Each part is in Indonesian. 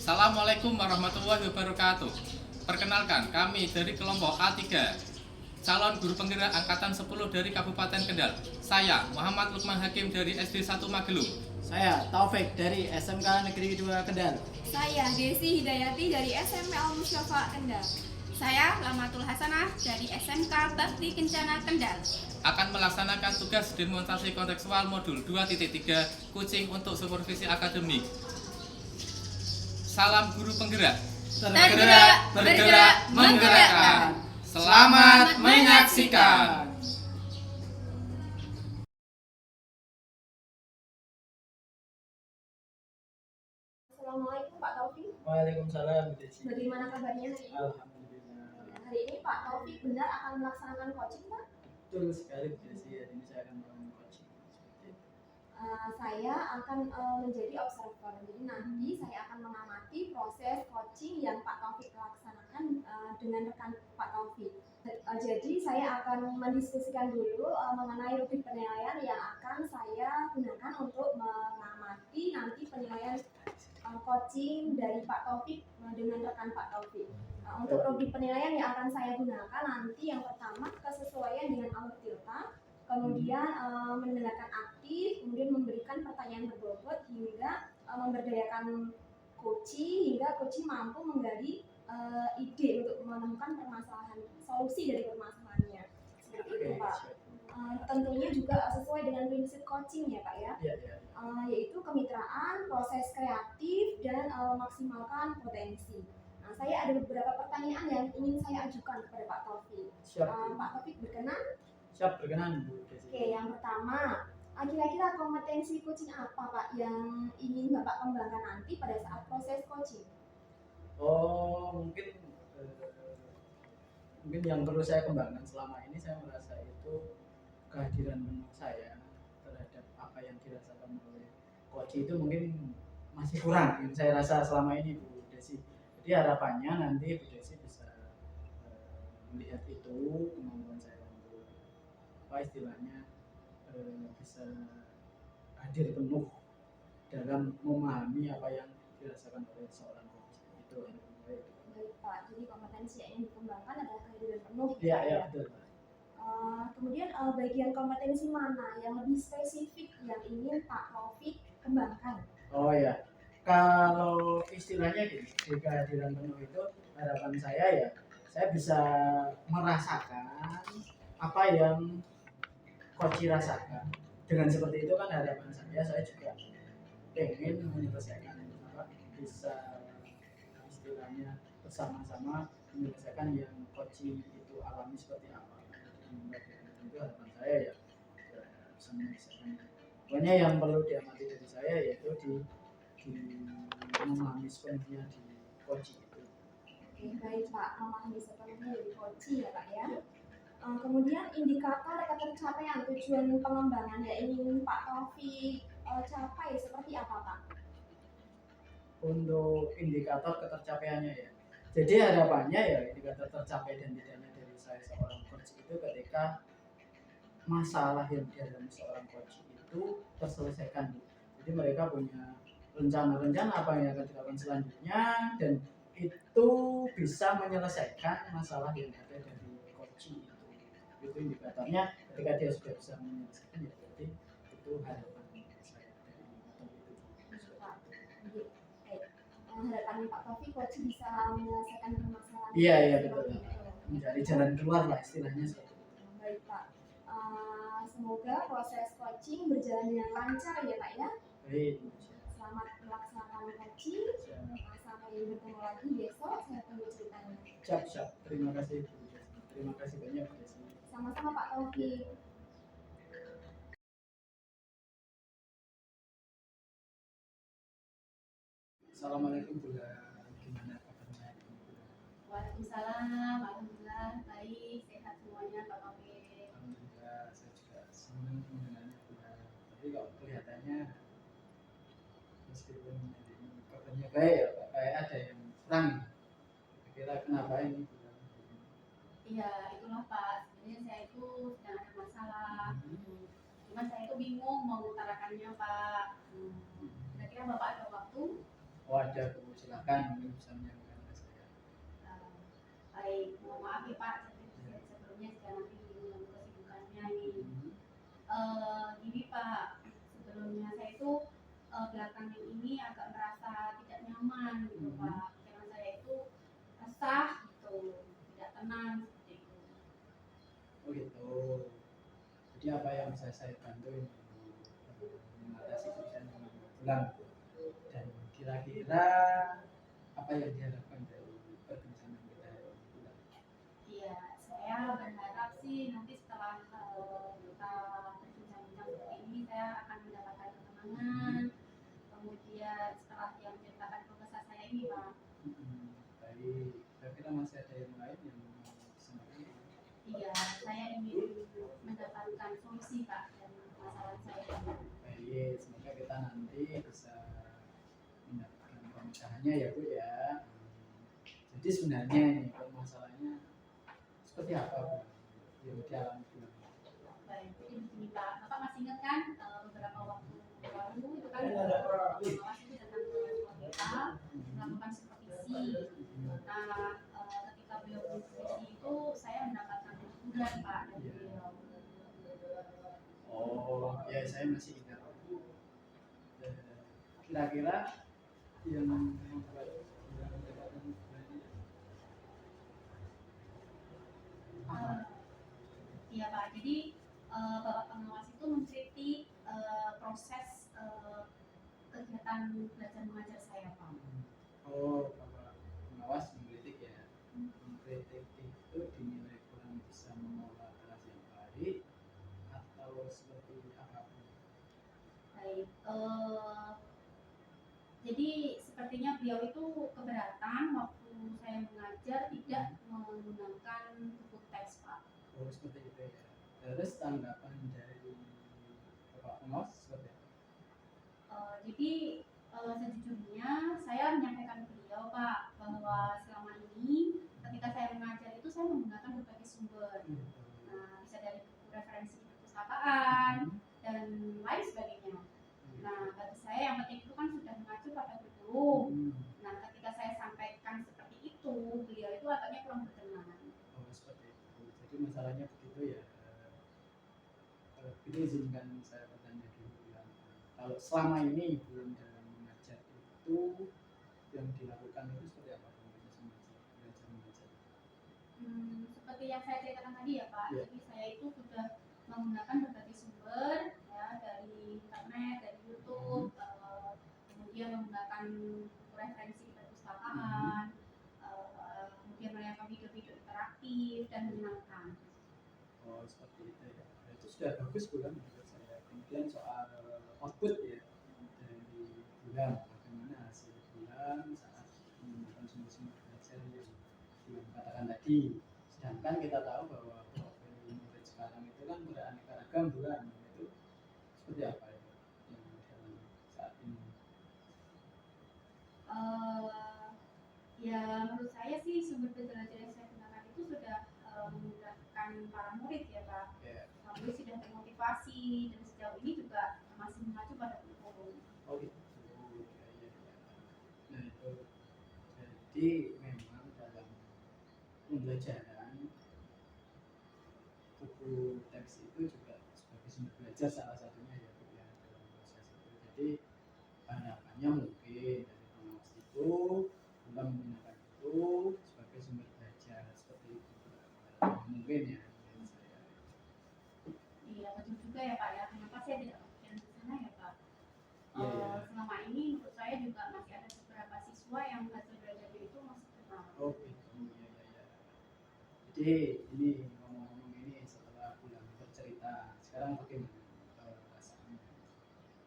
Assalamualaikum warahmatullahi wabarakatuh. Perkenalkan, kami dari kelompok A3, calon guru penggerak angkatan 10 dari Kabupaten Kendal. Saya Muhammad Lukman Hakim dari SD 1 Magelung. Saya Taufik dari SMK Negeri 2 Kendal. Saya Desi Hidayati dari SMK Al Mustafa Kendal. Saya Lamatul Hasanah dari SMK Bakti Kencana Kendal. Akan melaksanakan tugas demonstrasi kontekstual modul 2.3 kucing untuk supervisi akademik. Salam guru penggerak. Tergerak, bergerak, menggerakkan. Selamat menyaksikan. Assalamualaikum Pak Taufik. Waalaikumsalam, Desi. Bagaimana kabarnya hari ini? Alhamdulillah. Hari ini Pak Taufik benar akan melaksanakan coaching Pak? Betul sekali, Desi. Hari ini saya akan melakukan coaching. Saya akan menjadi observer. Jadi nanti saya akan mengamati proses coaching yang Pak Taufik laksanakan dengan rekan Pak Taufik. Jadi saya akan mendiskusikan dulu mengenai rubrik penilaian yang akan saya gunakan untuk mengamati nanti penilaian coaching dari Pak Taufik dengan rekan Pak Taufik. Untuk rubrik penilaian yang akan saya gunakan nanti yang pertama kesesuaian dengan alur tilta, kemudian mendengarkan aktif, kemudian memberikan pertanyaan berbobot hingga memberdayakan coaching hingga coaching mampu menggali ide untuk menemukan permasalahan, solusi dari permasalahannya. Seperti itu Pak. Tentunya juga sesuai dengan prinsip coaching ya Pak ya. Iya. Yaitu kemitraan, proses kreatif, dan maksimalkan potensi. Nah, saya ada beberapa pertanyaan yang ingin saya ajukan kepada Pak Taufik. Siap. Pak Taufik berkenan? Siap, berkenan, Bu Desi. Oke, yang pertama, kira-kira kompetensi coaching apa Pak yang ingin Bapak kembangkan nanti pada saat proses coaching? Mungkin yang perlu saya kembangkan selama ini, saya merasa itu kehadiran penuh saya terhadap apa yang dirasakan oleh coach itu mungkin masih kurang yang saya rasa selama ini, Bu Desi. Jadi harapannya nanti Bu Desi bisa melihat itu kemampuan saya untuk apa istilahnya bisa hadir penuh dalam memahami apa yang dirasakan oleh seorang coach itu. Baik Pak, jadi kompetensi yang ingin dikembangkan adalah kehadiran penuh. Iya, betul. Kemudian bagian kompetensi mana yang lebih spesifik yang ingin Pak Taufik kembangkan? Oh ya, kalau istilahnya di kehadiran penuh itu harapan saya ya, saya bisa merasakan apa yang coach rasakan. Dengan seperti itu kan harapan saya juga pengen menyelesaikan bisa istilahnya bersama-sama menyelesaikan yang coach itu alami seperti apa. Itu harapan saya ya bisa menyelesaikan. Pokoknya yang perlu diamati dari saya yaitu di memahami sepenuhnya di coach itu. Oke, baik Pak, memahami sepenuhnya dari coaching ya Pak ya. Kemudian indikator ketercapaian tujuan pengembangan yang ingin Pak Taufik capai seperti apa Pak? Untuk indikator ketercapaiannya ya, jadi harapannya ya indikator tercapai dan tidaknya dari saya seorang coach itu ketika masalah yang dihadapi seorang coach itu terselesaikan. Jadi mereka punya rencana-rencana apa yang akan dilakukan selanjutnya dan itu bisa menyelesaikan masalah yang ada dari coach itu indikatornya. Ketika dia sudah bisa menyelesaikan ya berarti itu harapan saya dari indikator itu. Harapan Pak Taufik coach bisa menyelesaikan permasalahan. Iya betul. Mencari jalan keluar lah istilahnya seperti itu. Baik Pak. Semoga proses coaching berjalan dengan lancar ya Pak ya. Baik. Selamat melaksanakan coaching. Sampai bertemu lagi besok. Saya tunggu ceritanya. Siap. Terima kasih banyak Bu Desi. Sama-sama Pak Taufik. Assalamualaikum Bu. Gimana kabarnya? Waalaikumsalam, alhamdulillah baik, sehat semuanya Pak Taufik. Alhamdulillah, saya juga senang mendengarnya Bu. Tapi kalau kelihatannya meskipun kabarnya baik ya Pak, kayak ada yang kurang. Kira-kira kenapa ini Bu? Iya, itulah Pak, sebenarnya saya itu sedang ada masalah. Cuman saya itu bingung mau mengutarakannya Pak. Kira-kira Bapak ada waktu? Oh ada, Bu. Silakan mungkin bisa menyampaikan ke saya. Eh, Baik, mohon maaf ya Pak, sebelumnya sudah nanti mengganggu kesibukannya nih. Hmm. Gini Pak, sebelumnya saya itu belakangan ini agak merasa tidak nyaman gitu Pak. Pikiran saya itu resah gitu, tidak tenang seperti itu. Oh gitu. Jadi apa yang bisa saya bantu ini mengatasi kesulitan dengan pulang, dan kira-kira apa yang diharapkan dari perbincangan kita hari ini? Iya, saya berharap sih nanti setelah kita berbincang-bincang seperti ini, saya akan mendapatkan ketenangan. Kemudian setelah dia menceritakan keluh kesah saya ini Pak, Baik, kira-kira masih ada yang lain yang mau disampaikan? iya, saya ingin mendapatkan solusi Pak dari masalah saya. Baik, semoga kita nanti bisa mendapatkan pemecahannya ya Bu ya. Jadi sebenarnya ini permasalahannya seperti apa Bu yang dialami Bu? Baik, jadi begini Pak, Bapak masih ingat kan beberapa waktu lalu itu kan pengawas itu datang ke sekolah kita melakukan supervisi. Nah, ketika beliau supervisi itu saya mendapatkan teguran Pak dari beliau. Oh ya, saya masih ingat. Kira-kira yang membuat yang mendapatkan teguran apa? Iya Pak, jadi Bapak pengawas itu mengkritik proses kegiatan belajar mengajar saya Pak. Oh, Bapak pengawas mengkritik ya. Mengkritik itu dinilai kurang bisa mengelola kelas yang baik atau seperti apa? Baik, jadi sepertinya beliau itu keberatan waktu saya mengajar tidak menggunakan buku teks Pak. Oh, seperti itu ya. Terus tanggapan dari Bapak pengawas seperti apa? Jadi sejujurnya saya menyampaikan ke beliau Pak bahwa selama ini ketika saya mengajar itu saya menggunakan berbagai sumber. Nah, bisa dari buku referensi perpustakaan dan lain sebagainya. Nah, bagi saya yang penting itu kan sudah mengacu pada kurikulum. Nah, ketika saya sampaikan seperti itu, beliau itu agaknya kurang berkenan. Oh, seperti itu. Jadi masalahnya begitu ya. Ini izinkan saya bertanya dulu ya. Kalau selama ini belum dalam mengajar itu yang dilakukan itu seperti apa proses belajar mengajar? Seperti yang saya ceritakan tadi ya Pak, Ya. jadi saya itu sudah menggunakan berbagai sumber ya dari internet, dari YouTube, kemudian menggunakan buku referensi di perpustakaan, kemudian menayangkan video-video interaktif dan menyenangkan. Oh, seperti itu ya. Nah, itu sudah bagus bulan menurut saya. Kemudian soal output ya dari bulan, bagaimana hasil bulan saat menggunakan sumber-sumber belajar yang katakan tadi. Sedangkan kita tahu bahwa profil murid sekarang itu kan beraneka ragam bulan. Itu seperti apa ya yang dalam saat ini? Ya menurut saya sih sumber belajar yang saya gunakan itu sudah memudahkan para murid ya Pak. Ya. Murid sudah termotivasi dan sejauh ini juga masih mengacu pada kurikulum. Oh gitu. Ya, ya, ya. Nah itu jadi memang dalam pembelajaran buku teks itu juga sebagai sumber belajar salah satunya ya Bu ya dalam proses itu. Jadi harapannya mungkin dari pengawas itu juga menggunakan itu sebagai sumber belajar seperti itu. Mungkin ya menurut saya. Iya betul juga ya Pak ya. Kenapa saya tidak kepikiran ke sana ya Pak? Iya, iya. Selama ini menurut saya juga masih ada beberapa siswa yang hasil belajarnya itu masih kurang. Oh gitu, ya ya ya. Jadi ini ngomong-ngomong ini setelah bulan bercerita, sekarang bagaimana perasaannya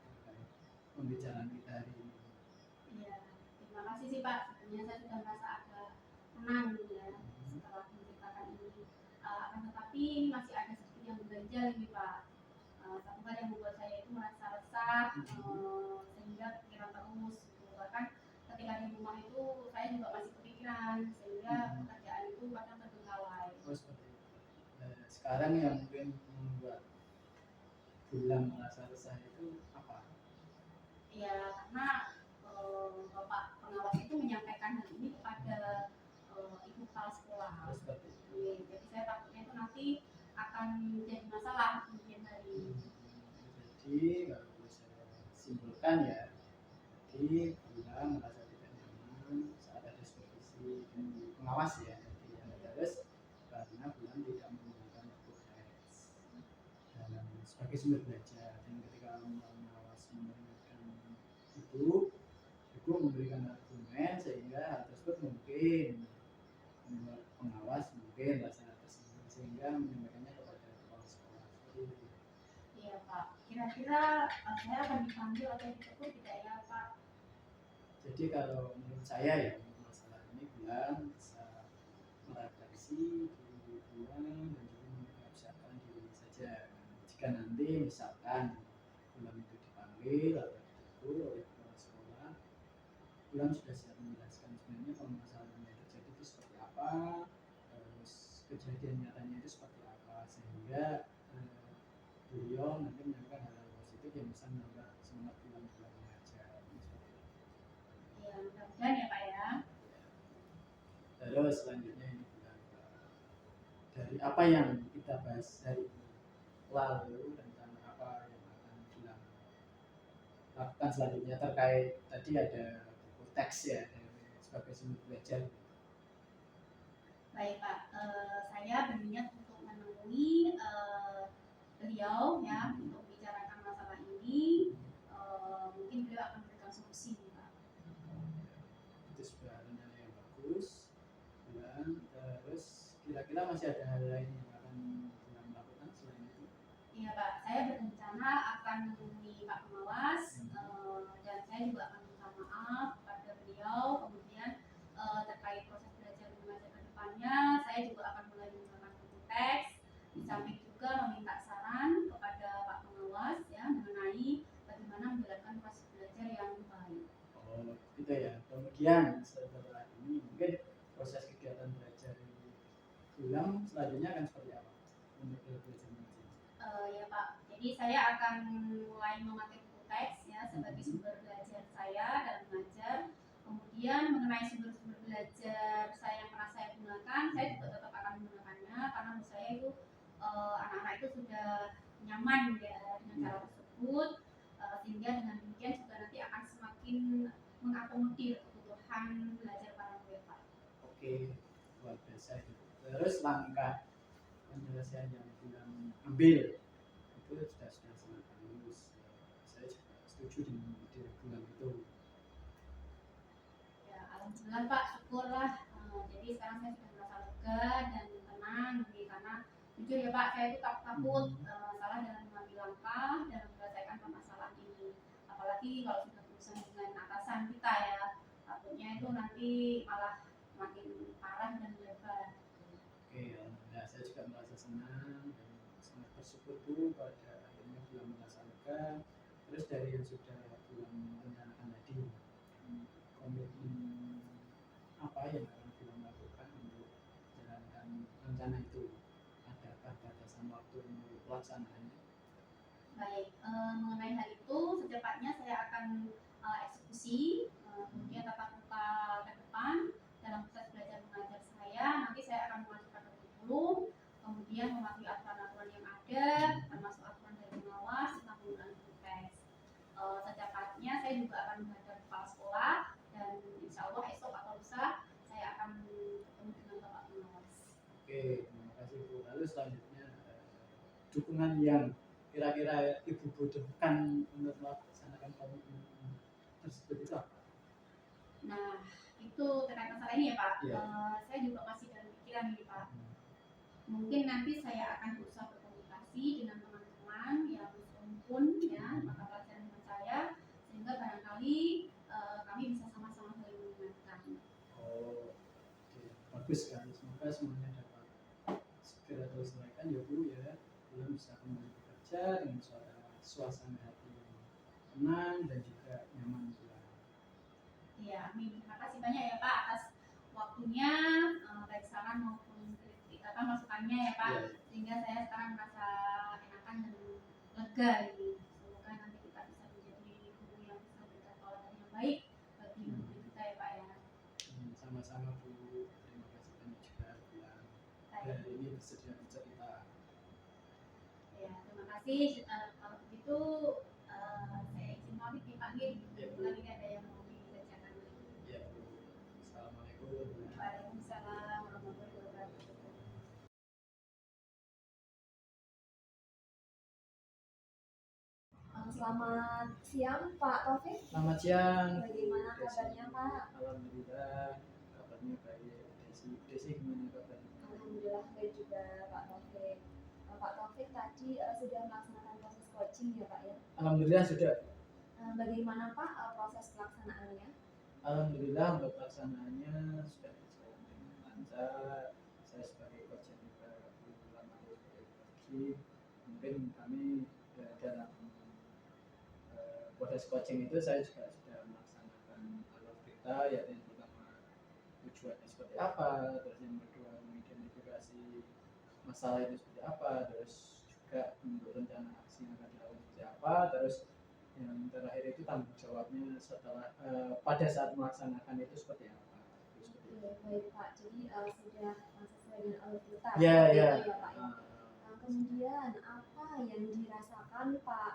terkait pembicaraan kita hari ini? Iya, terima kasih sih Pak. Sebenarnya saya sudah merasa agak tenang gitu ya setelah menceritakan ini. Akan tetapi masih ada sedikit yang mengganjal ini Pak. Satu hal yang membuat saya itu merasa resah sehingga pikiran terus. Gitu. Bahkan ketika di rumah itu saya juga masih kepikiran sehingga pekerjaan itu kadang terbengkalai. Oh seperti itu. Sekarang yang mungkin membuat Bulan merasa resah itu apa? Ya karena Bapak pengawas itu menyampaikan hal ini kepada ibu kepala sekolah. Seperti itu. Jadi saya takutnya itu nanti akan jadi masalah kemudian hari. Jadi kalau boleh saya simpulkan ya, jadi Bulan merasa tidak nyaman saat ada supervisi dari pengawas ya, jadi yang harus karena Bulan tidak menggunakan kodex dalam sebagai sumber belajar, dan ketika pengawas memberikan ibu memberikan argumen sehingga hal tersebut mungkin membuat pengawas mungkin rasa tersinggung sehingga menyampaikannya kepada kepala sekolah. Seperti itu. Iya Pak, kira-kira saya akan dipanggil atau ditegur tidak ya Pak? Jadi kalau menurut saya ya untuk masalah ini Bulan bisa merefleksi di Bulan dan juga mempersiapkan diri saja. Jika nanti misalkan Bulan itu dipanggil atau ditegur oleh kepala sekolah, Bulan sudah siap menjelaskan sebenarnya permasalahan yang terjadi itu seperti apa, terus kejadian nyatanya itu seperti apa, sehingga beliau nanti menyampaikan hal-hal positif yang bisa menambah semangat Bulan mengajar. Iya, mudah-mudahan ya Pak ya. Terus selanjutnya ini Bulan, dari apa yang kita bahas hari ini, lalu rencana apa yang akan Bulan lakukan selanjutnya terkait tadi ada buku teks ya sebagai sumber belajar. Baik Pak, saya berniat untuk menemui beliau ya untuk bicarakan masalah ini. Mungkin beliau akan memberikan solusi nih Pak. Itu sebuah rencana yang bagus Bulan. Terus kira-kira masih ada hal lain yang akan Bulan lakukan selain itu? Iya Pak, saya berencana akan menemui Pak Pengawas dan saya juga akan minta maaf kepada beliau. Kemudian terkait proses belajar mengajar ke depannya, saya juga akan mulai menggunakan buku teks. Di samping juga meminta saran kepada Pak Pengawas ya mengenai bagaimana menjalankan proses belajar yang baik. Oh gitu ya. Kemudian setelah ini mungkin proses kegiatan belajar Bulan selanjutnya akan seperti apa untuk belajar mengajar? Ya Pak, jadi saya akan mulai memakai buku teks ya sebagai sumber belajar saya dalam mengajar. Kemudian mengenai sumber-sumber belajar saya yang pernah saya gunakan, saya juga tetap akan menggunakannya karena menurut saya itu anak-anak itu sudah nyaman ya dengan cara tersebut, sehingga dengan demikian juga nanti akan semakin mengakomodir kebutuhan belajar para murid Pak. Oke, luar biasa itu. Terus langkah penyelesaian yang Bulan ambil itu sudah sangat bagus. Saya juga setuju dengan ide Bulan itu. Ya, alhamdulillah Pak, syukurlah. Jadi sekarang saya sudah merasa lega dan tenang gitu, karena jujur ya Pak, saya itu takut salah dalam mengambil langkah dalam menyelesaikan permasalahan ini. Apalagi kalau sudah berurusan dengan atasan kita ya, takutnya itu nanti malah makin parah dan melebar. Oke, alhamdulillah saya juga merasa senang dan sangat bersyukur tuh pada akhirnya Bulan merasa lega. Terus dari yang sudah Bulan rencanakan tadi, komitmen apa yang akan Bulan lakukan untuk menjalankan rencana itu? Adakah batasan waktu untuk pelaksanaannya? Baik, mengenai hal itu secepatnya saya akan eksekusi, kemudian tatap muka ke depan dalam proses belajar mengajar saya. Nanti saya akan mengajukan kurikulum, kemudian mematuhi aturan-aturan yang ada, termasuk aturan dari pengawas tentang penggunaan buku teks. Secepatnya saya juga akan menghadap kepala sekolah dan insya Allah esok atau lusa saya akan ketemu dengan bapak pengawas. Oke, terima kasih Bu. Lalu selanjutnya dukungan yang kira-kira Ibu butuhkan untuk melaksanakan komitmen tersebut itu apa? Nah, itu terkait masalah ini ya Pak. Iya. Saya juga masih dalam pikiran ini Pak. Mungkin nanti saya akan berusaha berkomunikasi dengan teman-teman yang serumpun ya mata pelajaran dengan saya, sehingga barangkali kami bisa sama-sama saling mengingatkan. Oh, oke. Bagus sekali. Semoga semuanya dapat segera terselesaikan ya Bu ya. Belum bisa kembali bekerja dengan suasana hati yang tenang dan juga nyaman pula. Ya, amin. Terima kasih banyak ya Pak atas waktunya, baik saran maupun kritik masukannya ya Pak. Iya. Sehingga saya sekarang merasa enakan dan lega ini. Semoga nanti kita bisa menjadi guru yang bisa memberikan teladan yang baik kasih. Kalau begitu saya izin pamit nih Pak Gin. Lagi nggak ada yang mau dikerjakan. Ya. Assalamualaikum. Waalaikumsalam warahmatullahi wabarakatuh. Selamat siang Pak Taufik. Selamat siang. Bagaimana kabarnya Pak? Alhamdulillah kabarnya baik. Desi gimana kabarnya? Alhamdulillah baik juga Pak Taufik. Pak Taufik tadi sudah melaksanakan proses coaching ya Pak ya? Alhamdulillah sudah. Bagaimana Pak proses pelaksanaannya? Alhamdulillah untuk pelaksanaannya sudah berjalan dengan lancar. Saya sebagai coach juga belum lama sebagai coach. Mungkin kami dalam proses coaching itu saya juga sudah melaksanakan alur kita, yaitu yang pertama tujuannya seperti apa, terus yang kedua mengidentifikasi masalah itu seperti apa, terus juga untuk rencana aksi yang akan dilakukan seperti apa, terus yang terakhir itu tanggung jawabnya setelah pada saat melaksanakan itu seperti apa. Oke, baik Pak. Jadi sudah sesuai dengan alur kita. Ya, seperti ya. itu ya Pak. Kemudian apa yang dirasakan Pak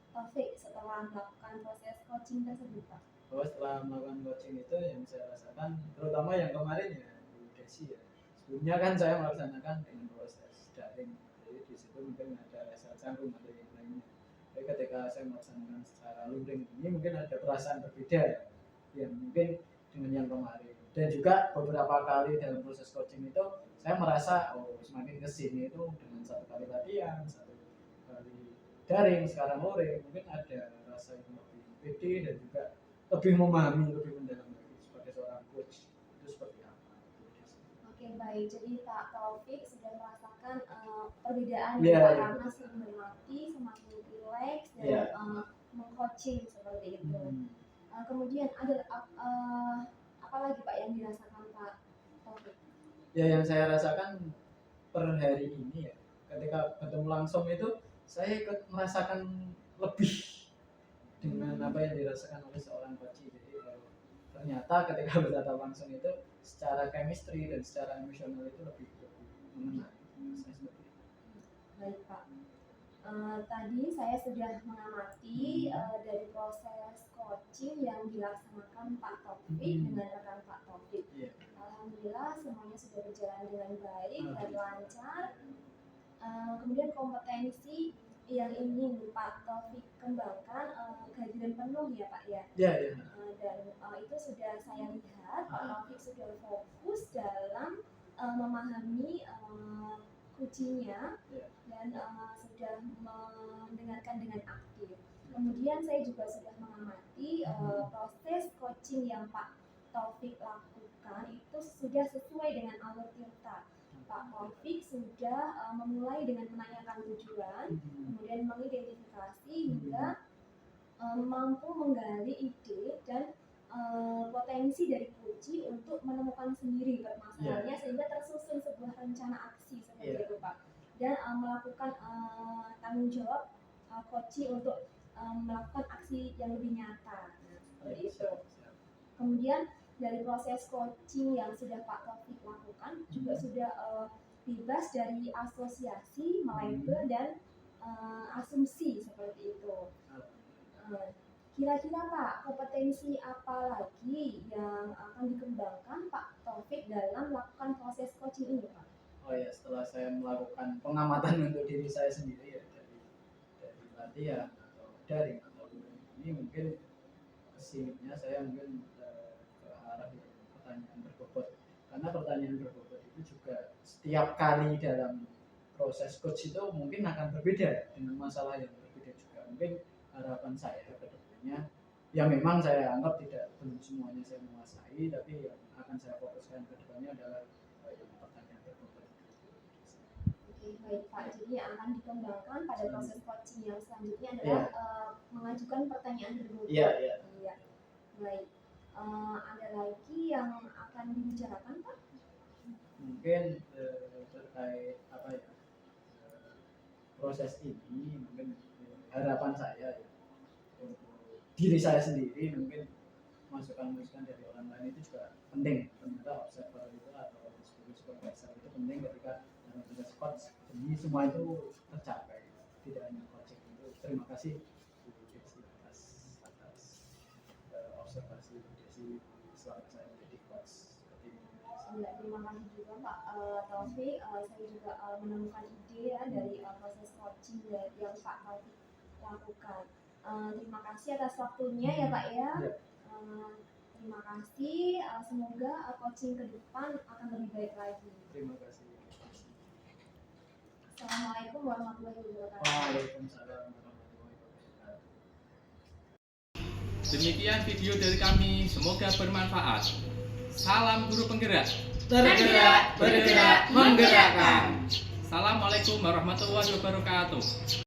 Taufik setelah melakukan proses coaching tersebut Pak? Bahwa setelah melakukan coaching itu yang saya rasakan, terutama yang kemarin ya Bu Desi ya. Sebelumnya kan saya melaksanakan dengan proses daring, jadi di situ mungkin ada rasa canggung atau yang lainnya. Tapi ketika saya melaksanakan secara luring ini mungkin ada perasaan berbeda yang mungkin dengan yang kemarin. Dan juga beberapa kali dalam proses coaching itu saya merasa semakin kesini itu dengan satu kali latihan, satu kali daring, sekarang luring, mungkin ada rasa yang lebih pede dan juga lebih memahami, lebih mendalam lagi sebagai seorang coach itu seperti apa. Oke baik, jadi Pak Taufik sudah merasakan perbedaan Iya, ya Pak, iya. karena semakin berlatih, semakin rileks dan Iya. meng-coaching seperti itu. Kemudian ada apa lagi Pak yang dirasakan Pak Taufik? Ya yang saya rasakan per hari ini ya, ketika bertemu langsung itu saya ikut merasakan lebih dengan apa yang dirasakan oleh seorang coach. Jadi ternyata ketika bertatap langsung itu secara chemistry dan secara emosional itu lebih mengena. Baik Pak. Tadi saya sudah mengamati dari proses coaching yang dilaksanakan Pak Taufik dengan rekan Pak Taufik. Iya. Alhamdulillah semuanya sudah berjalan dengan baik dan lancar. Kemudian kompetensi yang ingin Pak Taufik kembangkan kehadiran penuh ya Pak ya. Iya, iya. Dan itu sudah saya lihat Pak Taufik sudah fokus dalam memahami kuncinya dan sudah mendengarkan dengan aktif. Kemudian saya juga sudah mengamati proses coaching yang Pak Taufik lakukan itu sudah sesuai dengan alur kita. Pak Taufik sudah memulai dengan menanyakan tujuan, kemudian mengidentifikasi hingga mampu menggali ide dan potensi dari kunci untuk menemukan sendiri permasalahannya sehingga tersusun sebuah rencana aksi seperti itu Pak, dan melakukan tanggung jawab coaching untuk melakukan aksi yang lebih nyata. Nah, seperti itu. Kemudian dari proses coaching yang sudah Pak Taufik lakukan juga sudah bebas dari asosiasi, melabel dan asumsi seperti itu. Kira-kira Pak, kompetensi apa lagi yang akan dikembangkan Pak Taufik dalam melakukan proses coaching ini Pak? Oh ya, setelah saya melakukan pengamatan untuk diri saya sendiri ya, dari latihan atau daring atau ini mungkin kesininya saya mungkin ke arah pertanyaan berbobot, karena pertanyaan berbobot itu juga setiap kali dalam proses coach itu mungkin akan berbeda dengan masalah yang berbeda juga. Mungkin harapan saya ke depannya ya memang saya anggap belum semuanya saya menguasai, tapi yang akan saya fokuskan ke depannya adalah yang pertanyaan berbobot. Oke, baik Pak. Jadi yang akan dikembangkan pada proses coaching yang selanjutnya adalah mengajukan pertanyaan berbobot. Iya. Baik. Ada lagi yang akan dibicarakan Pak? Mungkin terkait apa ya, proses ini mungkin harapan saya ya, untuk diri saya sendiri mungkin masukan-masukan dari orang lain itu juga penting. Ternyata observer itu atau supervisor itu penting ketika dalam proses coach, jadi semua itu tercapai. tidak hanya coaching itu. Terima kasih Bu Desi atas observasi Bu Desi selama saya menjadi coach seperti ini. Ya, terima kasih juga Pak Taufik. Saya juga menemukan ide ya dari proses coaching yang Pak Taufik lakukan. Terima kasih atas waktunya ya Pak ya. Ya. Terima kasih. Semoga coaching ke depan akan lebih baik lagi. Terima kasih. Assalamualaikum warahmatullahi wabarakatuh. Waalaikumsalam warahmatullahi wabarakatuh. Demikian video dari kami, semoga bermanfaat. Salam guru penggerak. Tergerak, bergerak, menggerakkan. Assalamualaikum warahmatullahi wabarakatuh.